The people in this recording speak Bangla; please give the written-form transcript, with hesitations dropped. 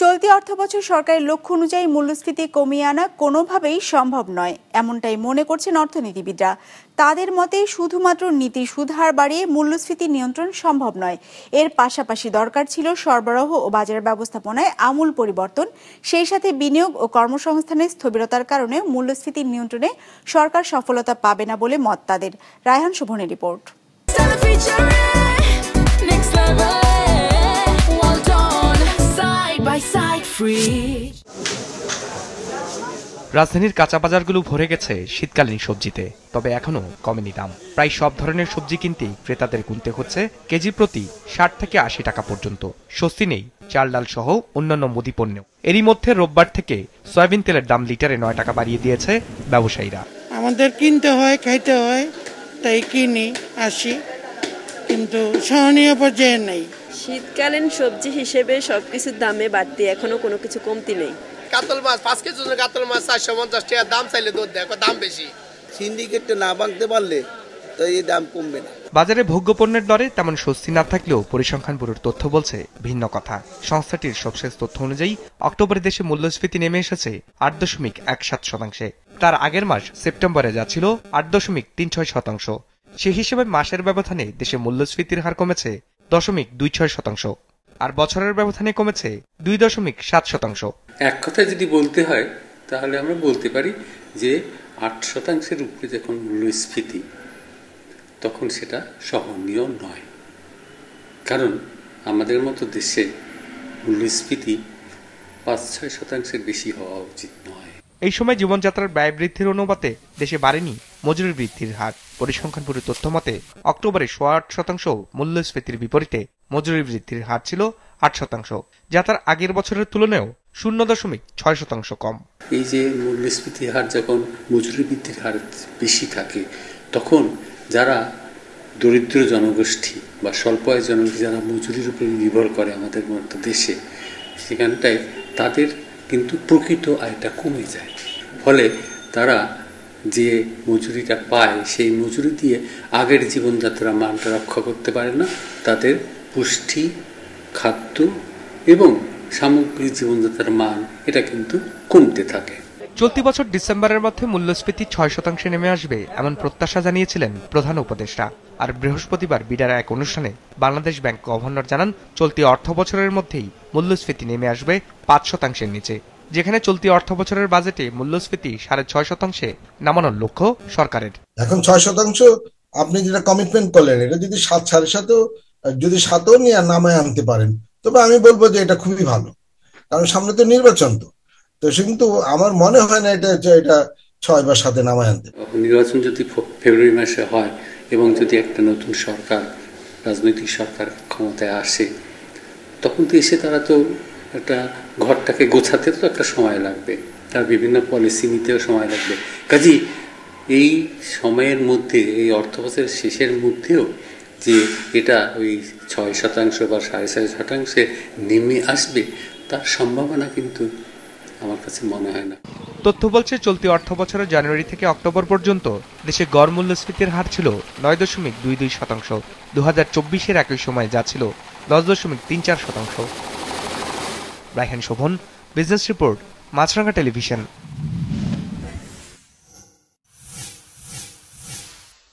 চলতি অর্থবছর সরকারের লক্ষ্য অনুযায়ী মূল্যস্ফীতি কমিয়ে আনা কোনোভাবেই সম্ভব নয়, এমনটাই মনে করছেন অর্থনীতিবিদরা। তাদের মতে শুধুমাত্র নীতি সুদ হার বাড়িয়ে মূল্যস্ফীতি নিয়ন্ত্রণ সম্ভব নয়। এর পাশাপাশি দরকার ছিল সরবরাহ ও বাজার ব্যবস্থাপনায় আমূল পরিবর্তন। সেই সাথে বিনিয়োগ ও কর্মসংস্থানের স্থবিরতার কারণে মূল্যস্ফীতি নিয়ন্ত্রণে সরকার সফলতা পাবে না বলে মত তাদের। রায়হান শোভনের রিপোর্ট। রাজধানীর কাঁচা বাজারগুলো ভরে গেছে শীতকালীন সবজিতে, তবে এখনো কমেনি দাম। প্রায় সব ধরনের সবজি কিনতেই ক্রেতাদের গুনতে হচ্ছে কেজি প্রতি ৬০ থেকে ৮০ টাকা পর্যন্ত। স্বস্তি নেই চাল ডাল সহ অন্যান্য মুদি পণ্যেও। এরই মধ্যে রোববার থেকে সয়াবিন তেলের দাম লিটারে ৯ টাকা বাড়িয়ে দিয়েছে ব্যবসায়ীরা। আমাদের কিনতে হয়, খাইতে হয়, তাই কিনি আসি, কিন্তু সহনীয় পর্যায়ে নেই। শীতকালীন সবজি হিসেবে সবকিছুর দামে বাড়তি, এখনো কোনো কিছু কমতি নেই। কাতল মাছ ৫ কেজি কাতল মাছ ৪৫০ টাকা দাম চাইলে দুধ দেয়, দাম বেশি। সিন্ডিকেটটা না ভাঙতে পারলে তো এই দাম কমবে না। বাজারে ভোগ্যপণ্যের দরে তেমন স্বস্তি না থাকলেও পরিসংখ্যান ব্যুরোর তথ্য বলছে ভিন্ন কথা। সংস্থাটির সবশেষ তথ্য অনুযায়ী অক্টোবরে দেশে মূল্যস্ফীতি নেমে এসেছে ৮.১৭%। তার আগের মাস সেপ্টেম্বরে যা ছিল ৮.৩৬%। সে হিসেবে মাসের ব্যবধানে দেশে মূল্যস্ফীতির হার কমেছে 0.26%, আর বছরের ব্যবধানে কমেছে 2.7%। এক কথায় যদি বলতে হয় তাহলে আমরা বলতে পারি যে ৮% উপরে যখন মূল্যস্ফীতি, তখন সেটা সহনীয় নয়। কারণ আমাদের মতো দেশে মূল্যস্ফীতি ৫-৬% বেশি হওয়া উচিত নয়। এই সময় জীবনযাত্রার ব্যয় বৃদ্ধির অনুপাতে দেশে বাড়েনি মজুরি বৃদ্ধির হার। পরিসংখ্যান ব্যুরোর তথ্য মতে অক্টোবরে ৮.৮% মূল্যস্ফীতির বিপরীতে মজুরি বৃদ্ধির হার ছিল ৮%, যা তার আগের বছরের তুলনায়ও 0.৬% কম। এই যে মূল্যস্ফীতির হার যখন মজুরি বৃদ্ধির হার বেশি থাকে, তখন যারা দরিদ্র জনগোষ্ঠী বা স্বল্প আয় জনগোষ্ঠী যারা মজুরির উপর নির্ভর করে আমাদের মতো দেশে, সেখানটায় তাদের কিন্তু প্রকৃত আয়টা কমে যায়। ফলে তারা যে মজুরিটা পায় সেই মজুরি দিয়ে আগের জীবনযাত্রার মানটা রক্ষা করতে পারে না। তাদের পুষ্টি, খাদ্য এবং সামগ্রিক জীবনযাত্রার মান এটা কিন্তু কমতে থাকে। চলতি বছর ডিসেম্বরের মধ্যে মূল্যস্ফীতি ৬% নেমে আসবে এমন প্রত্যাশা জানিয়েছিলেন প্রধান উপদেষ্টা। আর বৃহস্পতিবার বিডার এক অনুষ্ঠানে বাংলাদেশ ব্যাংক গভর্নর জানান, চলতি অর্থ বছরের মধ্যেই মূল্যস্ফীতি নেমে আসবে ৫%-এর নিচে। যেখানে চলতি অর্থ বছরের বাজেটে মূল্যস্ফীতি ৬.৫% নামানোর লক্ষ্য সরকারের। এখন ৬% আপনি যেটা কমিটমেন্ট করলেন, এটা যদি ৭.৫ যদি ৭ও নিয়ে নামায় আনতে পারেন, তবে আমি বলবো যে এটা খুবই ভালো। কারণ সামনে তো নির্বাচন, তো কিন্তু আমার মনে হয় না এটা ৬ বা ৭ নামায় আনতে। নির্বাচন যদি ফেব্রুয়ারি মাসে হয় এবং যদি একটা নতুন সরকার, রাজনৈতিক সরকার ক্ষমতায় আসে, তখন তো এসে তারা তো একটা ঘরটাকে গোছাতে তো একটা সময় লাগবে, তার বিভিন্ন পলিসি নিতেও সময় লাগবে। কাজেই এই সময়ের মধ্যে, এই অর্থবছরের শেষের মধ্যেও যে এটা ওই ৬% বা ৬.৫% নেমে আসবে, তার সম্ভাবনা কিন্তু আমার কাছে মনে হয় না। তথ্য বলছে চলতি অর্থ বছরের জানুয়ারি থেকে অক্টোবর পর্যন্ত দেশে গড় মূল্যস্ফীতির হার ছিল ৯.২২%। ২০২৪-এর একই সময় যা ছিল ১০.৩৪%। রায়হান শোভন, বিজনেস রিপোর্ট, মাছরাঙা টেলিভিশন।